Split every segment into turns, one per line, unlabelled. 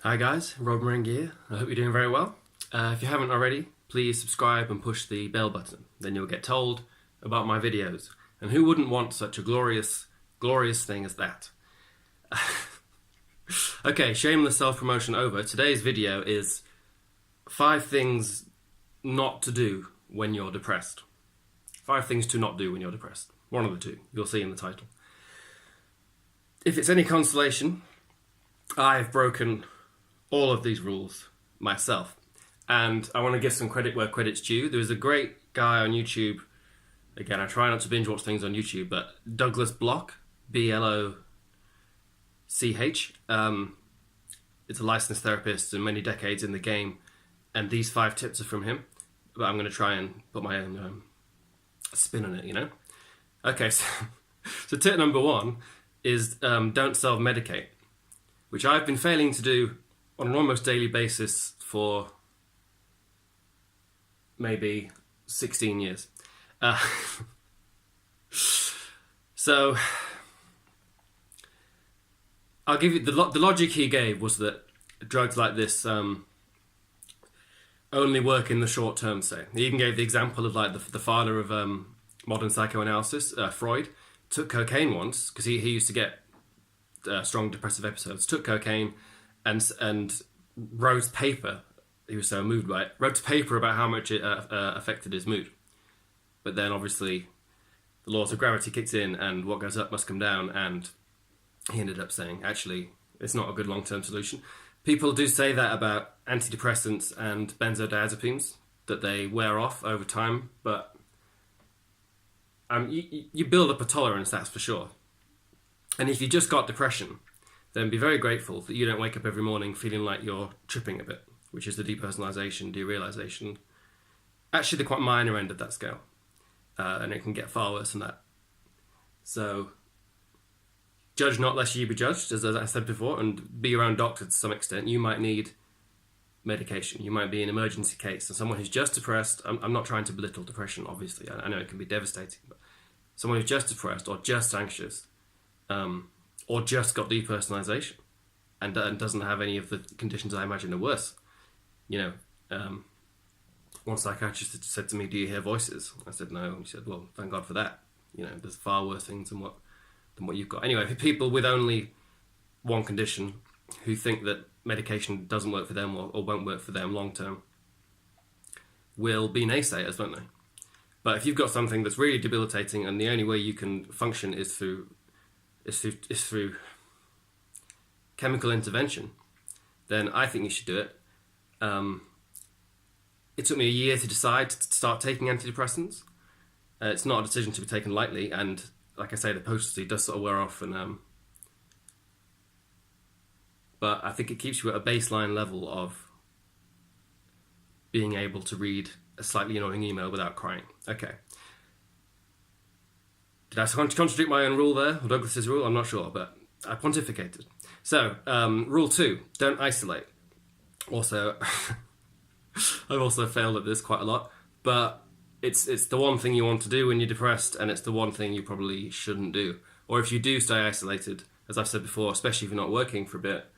Hi guys, Rob Marenghi here. I hope you're doing very well. If you haven't already, please subscribe and push the bell button. Then you'll get told about my videos. And who wouldn't want such a glorious, glorious thing as that? Okay, shameless self-promotion over. Today's video is 5 things not to do when you're depressed. 5 things to not do when you're depressed. One of the two. You'll see in the title. If it's any consolation, I've broken all of these rules myself. And I want to give some credit where credit's due. There was a great guy on YouTube. Again, I try not to binge watch things on YouTube, but Douglas Bloch, B-L-O-C-H. It's a licensed therapist and many decades in the game. And these 5 tips are from him. But I'm going to try and put my own spin on it, you know? Okay, so tip number 1 is don't self-medicate, which I've been failing to do on an almost daily basis for maybe 16 years. So I'll give you the logic he gave was that drugs like this only work in the short term. Say he even gave the example of like the father of modern psychoanalysis, Freud, took cocaine once because he used to get strong depressive episodes. Took cocaine and wrote paper. He was so moved by it. Wrote paper about how much it affected his mood. But then obviously the laws of gravity kicked in and what goes up must come down, and he ended up saying, actually, it's not a good long-term solution. People do say that about antidepressants and benzodiazepines, that they wear off over time, but you build up a tolerance, that's for sure. And if you just got depression, then be very grateful that you don't wake up every morning feeling like you're tripping a bit, which is the depersonalization, derealization. Actually, the quite minor end of that scale. And it can get far worse than that. So, judge not lest ye be judged, as I said before, and be your own doctor to some extent. You might need medication. You might be an emergency case. And someone who's just depressed, I'm not trying to belittle depression, obviously. I know it can be devastating. But someone who's just depressed or just anxious, or just got depersonalization and doesn't have any of the conditions I imagine are worse. You know, one psychiatrist said to me, "Do you hear voices?" I said, "No." And he said, "Well, thank God for that. You know, there's far worse things than what you've got." Anyway, for people with only one condition who think that medication doesn't work for them or won't work for them long term, will be naysayers, won't they? But if you've got something that's really debilitating and the only way you can function is through chemical intervention, then I think you should do it. It took me a year to decide to start taking antidepressants. It's not a decision to be taken lightly, and like I say, the potency does sort of wear off. But I think it keeps you at a baseline level of being able to read a slightly annoying email without crying. Okay. Did I contradict my own rule there, or Douglas's rule? I'm not sure, but I pontificated. So, rule 2, don't isolate. Also, I've also failed at this quite a lot, but it's the one thing you want to do when you're depressed, and it's the one thing you probably shouldn't do. Or if you do stay isolated, as I've said before, especially if you're not working for a bit,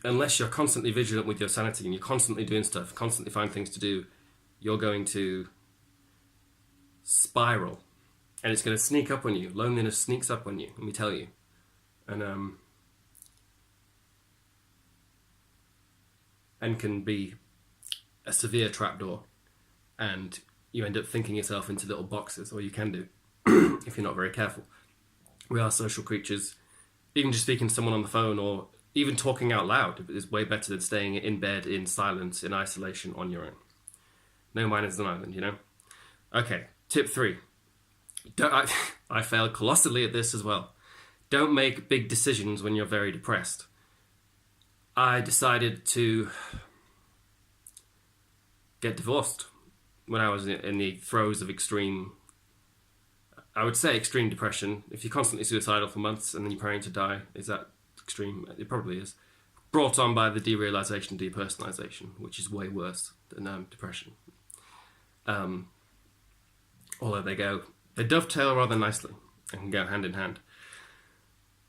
unless you're constantly vigilant with your sanity and you're constantly doing stuff, constantly find things to do, you're going to spiral. And it's going to sneak up on you. Loneliness sneaks up on you, let me tell you. And can be a severe trapdoor. And you end up thinking yourself into little boxes, or you can do, if you're not very careful. We are social creatures. Even just speaking to someone on the phone or even talking out loud is way better than staying in bed in silence, in isolation, on your own. No man is an island, you know? Okay, tip 3. I failed colossally at this as well. Don't make big decisions when you're very depressed. I decided to get divorced when I was in the throes of extreme depression. If you're constantly suicidal for months and then you're praying to die, is that extreme? It probably is. Brought on by the derealization, depersonalization, which is way worse than depression. Although they dovetail rather nicely and can go hand in hand.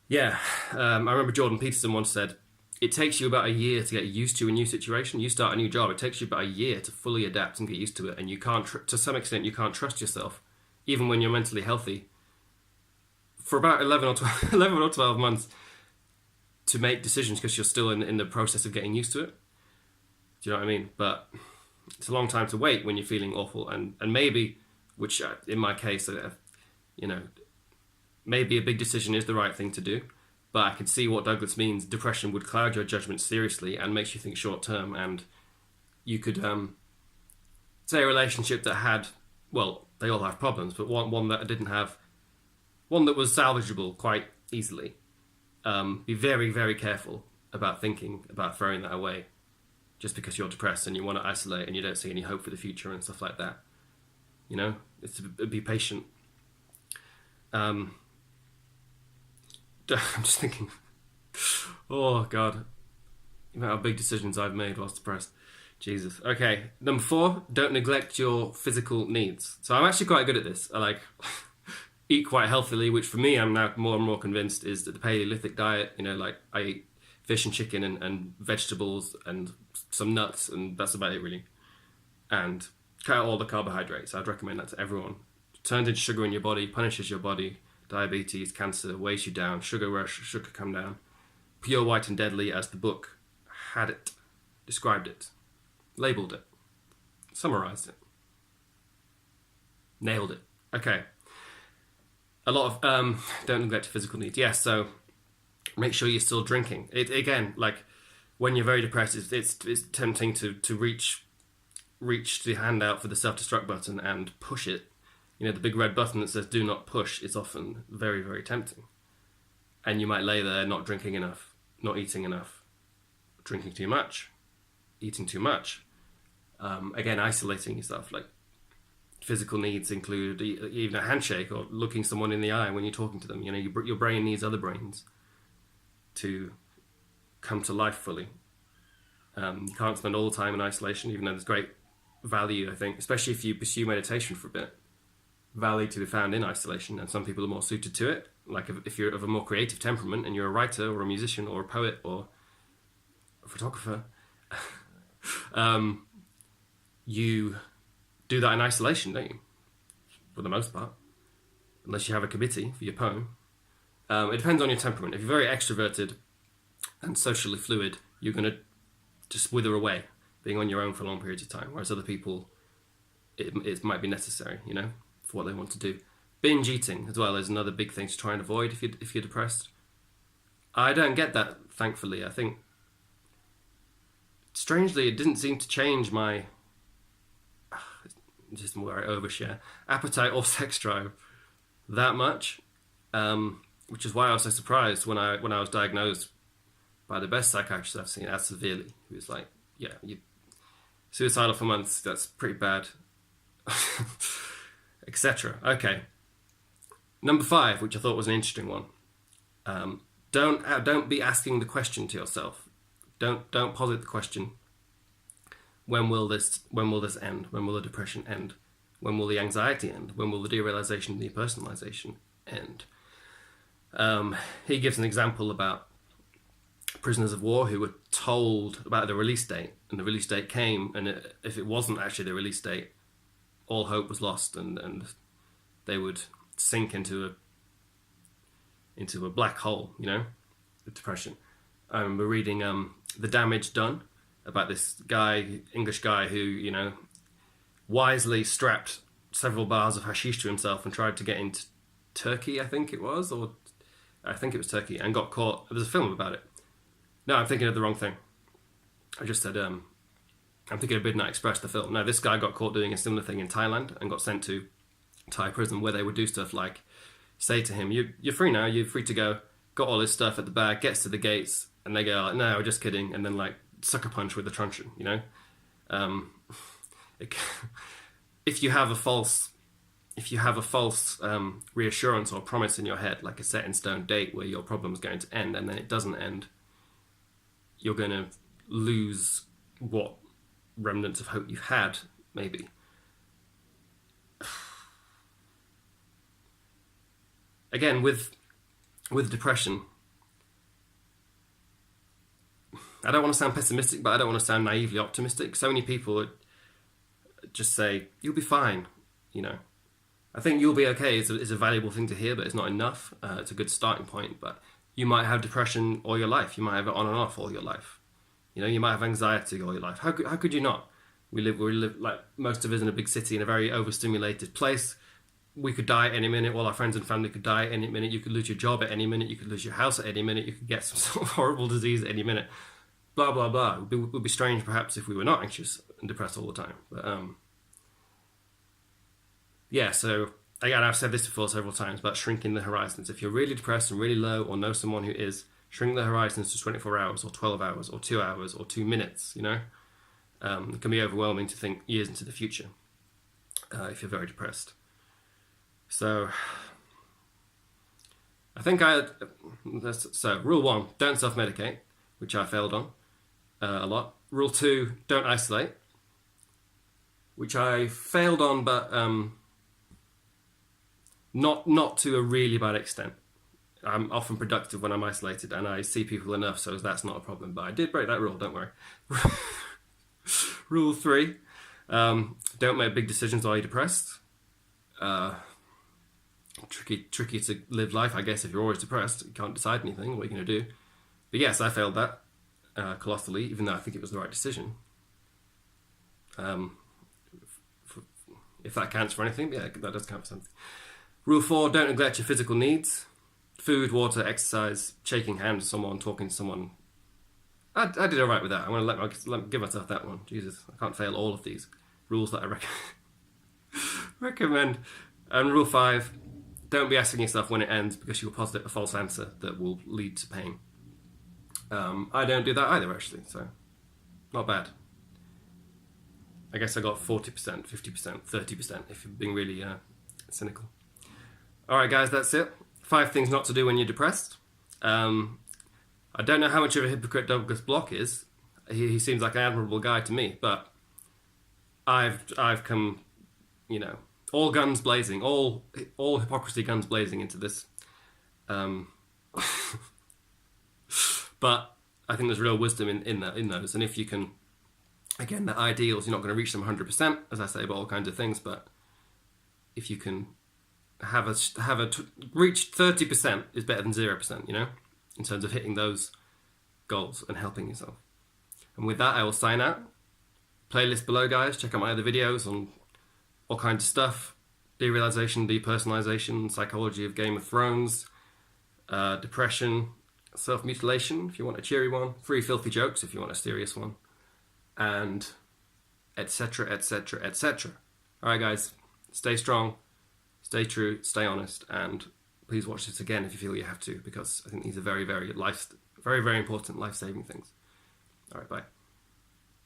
Yeah, I remember Jordan Peterson once said, it takes you about a year to get used to a new situation. You start a new job, it takes you about a year to fully adapt and get used to it. And you can't, to some extent, you can't trust yourself, even when you're mentally healthy, for about 11 or 12, 11 or 12 months to make decisions because you're still in the process of getting used to it. Do you know what I mean? But it's a long time to wait when you're feeling awful. And maybe, which in my case, you know, maybe a big decision is the right thing to do. But I can see what Douglas means. Depression would cloud your judgment seriously and makes you think short term. And you could say a relationship that had, well, they all have problems, but one that didn't have, one that was salvageable quite easily. Be very, very careful about thinking about throwing that away just because you're depressed and you want to isolate and you don't see any hope for the future and stuff like that. You know, be patient. I'm just thinking, oh God, the amount of big decisions I've made whilst depressed. Jesus. Okay, number 4, don't neglect your physical needs. So I'm actually quite good at this. I like eat quite healthily, which for me, I'm now more and more convinced is that the Paleolithic diet, you know, like I eat fish and chicken and vegetables and some nuts, and that's about it really. And cut out all the carbohydrates. I'd recommend that to everyone. Turns into sugar in your body, punishes your body. Diabetes, cancer, weighs you down. Sugar rush, sugar come down. Pure, white and deadly, as the book had it, described it, labelled it, summarised it, nailed it. Okay. A lot of don't neglect your physical needs. Yes, so make sure you're still drinking. It again, like when you're very depressed, it's tempting to reach the hand out for the self-destruct button and push it. You know, the big red button that says do not push is often very, very tempting. And you might lay there not drinking enough, not eating enough, drinking too much, eating too much. Again, isolating yourself. Like physical needs include even a handshake or looking someone in the eye when you're talking to them. You know, your brain needs other brains to come to life fully. You can't spend all the time in isolation, even though there's great value, I think, especially if you pursue meditation for a bit. Value to be found in isolation, and some people are more suited to it. Like if you're of a more creative temperament and you're a writer or a musician or a poet or a photographer, you do that in isolation, don't you? For the most part, unless you have a committee for your poem. It depends on your temperament. If you're very extroverted and socially fluid, you're going to just wither away, being on your own for long periods of time. Whereas other people, it might be necessary, you know, for what they want to do. Binge eating as well is another big thing to try and avoid if you're depressed. I don't get that, thankfully. I think, strangely, it didn't seem to change my, just where I overshare, appetite or sex drive that much, which is why I was so surprised when I was diagnosed by the best psychiatrist I've seen, as severely. He was like, yeah, you suicidal for months, that's pretty bad, etc. Okay. Number 5, which I thought was an interesting one. Don't be asking the question to yourself. Don't posit the question. When will this end? When will the depression end? When will the anxiety end? When will the derealization and depersonalization end? He gives an example about prisoners of war who were told about the release date, and the release date came, and if it wasn't actually the release date, all hope was lost, and they would sink into a black hole, you know, the depression. I remember reading The Damage Done, about this guy, English guy, who, you know, wisely strapped several bars of hashish to himself and tried to get into Turkey, I think it was Turkey, and got caught. There's a film about it. No, I'm thinking of the wrong thing. I just said, I'm thinking of Midnight Express, the film. No, this guy got caught doing a similar thing in Thailand and got sent to Thai prison, where they would do stuff like say to him, you're free now, you're free to go. Got all his stuff at the back, gets to the gates, and they go like, no, we're just kidding, and then like sucker punch with the truncheon, you know. If you have a false reassurance or promise in your head, like a set in stone date where your problem is going to end, and then it doesn't end, you're going to lose what remnants of hope you've had, maybe. Again, with depression, I don't want to sound pessimistic, but I don't want to sound naively optimistic. So many people just say, you'll be fine, you know. I think you'll be okay is a valuable thing to hear, but it's not enough. It's a good starting point, but you might have depression all your life. You might have it on and off all your life. You know, you might have anxiety all your life. How could you not? We live like most of us in a big city in a very overstimulated place. We could die at any minute. All our friends and family could die at any minute. You could lose your job at any minute. You could lose your house at any minute. You could get some sort of horrible disease at any minute. Blah, blah, blah. It would be strange perhaps if we were not anxious and depressed all the time. But yeah, so again, I've said this before several times about shrinking the horizons. If you're really depressed and really low, or know someone who is, shrink the horizons to 24 hours or 12 hours or 2 hours or 2 minutes, you know? It can be overwhelming to think years into the future if you're very depressed. So I think rule 1, don't self-medicate, which I failed on a lot. Rule 2, don't isolate, which I failed on, but not to a really bad extent. I'm often productive when I'm isolated, and I see people enough, so that's not a problem. But I did break that rule, don't worry. Rule 3, don't make big decisions while you're depressed. Tricky to live life, I guess, if you're always depressed. You can't decide anything. What are you going to do? But yes, I failed that colossally, even though I think it was the right decision. If that counts for anything, yeah, that does count for something. Rule 4, don't neglect your physical needs. Food, water, exercise, shaking hands with someone, talking to someone. I did all right with that. I'm going to give myself that one. Jesus, I can't fail all of these rules that I recommend. And rule 5, don't be asking yourself when it ends because you'll posit a false answer that will lead to pain. I don't do that either, actually, so not bad. I guess I got 40%, 50%, 30% if you're being really cynical. All right, guys, that's it. 5 things not to do when you're depressed. I don't know how much of a hypocrite Douglas Block is. He seems like an admirable guy to me, but I've come, you know, all guns blazing, all hypocrisy guns blazing into this. But I think there's real wisdom in those, and if you can, again, the ideals, you're not going to reach them 100%, as I say about all kinds of things, but if you can reach 30% is better than 0%, you know, in terms of hitting those goals and helping yourself. And with that, I will sign out. Playlist below, guys. Check out my other videos on all kinds of stuff. Derealization, depersonalization, psychology of Game of Thrones, depression, self-mutilation, if you want a cheery one, free filthy jokes if you want a serious one, and etc, etc, etc. All right, guys, stay strong, stay true, stay honest, and please watch this again if you feel you have to, because I think these are very, very important life-saving things. All right, bye.